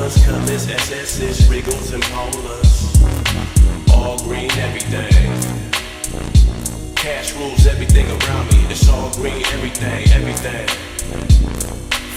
Impalas, Cutlass, SS's, Riggles, and Polas. All green, everything. Cash rules everything around me. It's all green, everything, everything.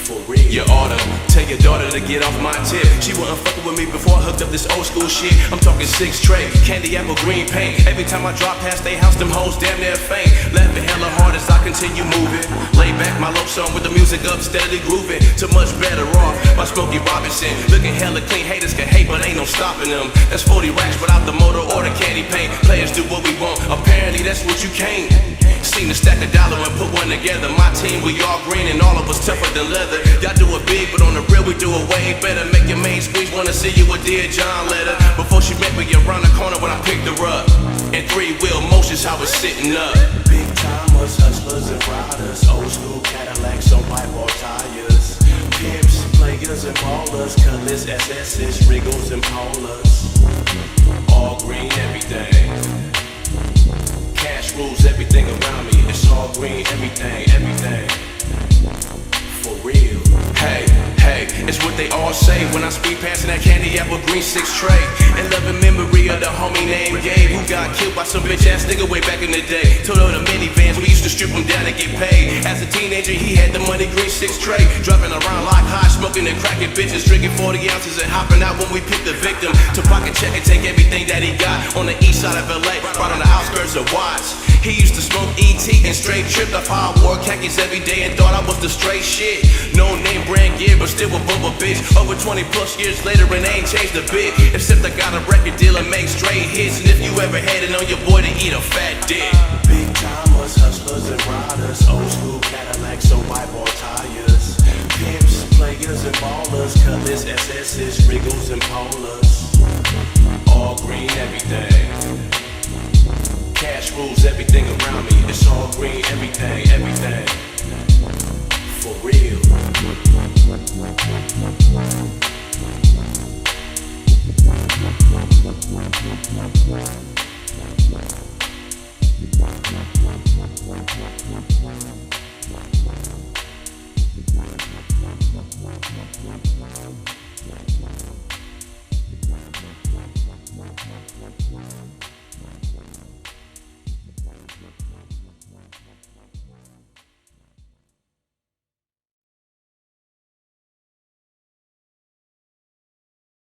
For real. You oughta tell your daughter to get off my tip. She wasn't fucking with me before I hooked up this old school shit. I'm talking 6 tray, candy apple green paint. Every time I drop past they house, them hoes damn near faint. Laughing hella hard as I continue moving. Lay back my low song with the music up, steadily grooving. To much better off by Smokey Robinson. Looking hella clean, haters can hate, but ain't no stopping them. That's 40 racks without the motor or the candy paint. Players do what we want, apparently that's what you can't. Seen to stack a dollar and put one together. My team, we all green and all of us tougher than leather. Y'all do it big, but on the real we do it way better. Make your main squeeze, wanna see you a Dear John letter. Before she met me around the corner when I picked her up. In 3-wheel motions, I was sitting up. Big timers, hustlers and riders. Old school Cadillacs on white ball tires. Pimps, players and ballers. Cutlass, SS's, Riggles and Polas. All green, everything. Cash rules everything around me. It's all green, everything, everything. For real. Hey, it's what they all say when I speed past that candy apple green 6 tray. And loving memory of the homie named Gabe, who got killed by some bitch ass nigga way back in the day. Told her the minivans, we used to strip them down and get paid. As a teenager, he had the money green 6 tray. Driving around like high, smoking and cracking bitches, drinking 40 ounces and hopping out when we picked the victim. To pocket check and take everything that he got on the east side of LA, right on the outskirts of Watts. He used to smoke ET and straight tripped off how I wore khakis every day and thought I was the straight shit. No name brand gear, but still a bumble bitch. Over 20 plus years later and they ain't changed a bit. Except I got a record deal and make straight hits. And if you ever had it on your boy to eat a fat dick. Big timers, hustlers and riders. Old school Cadillacs on white ball tires. Pimps, players and ballers. Cutlass, SS's, Riggles and Polas. All green, everything. Cash rules everything around me. It's all green, everything, everything. For real.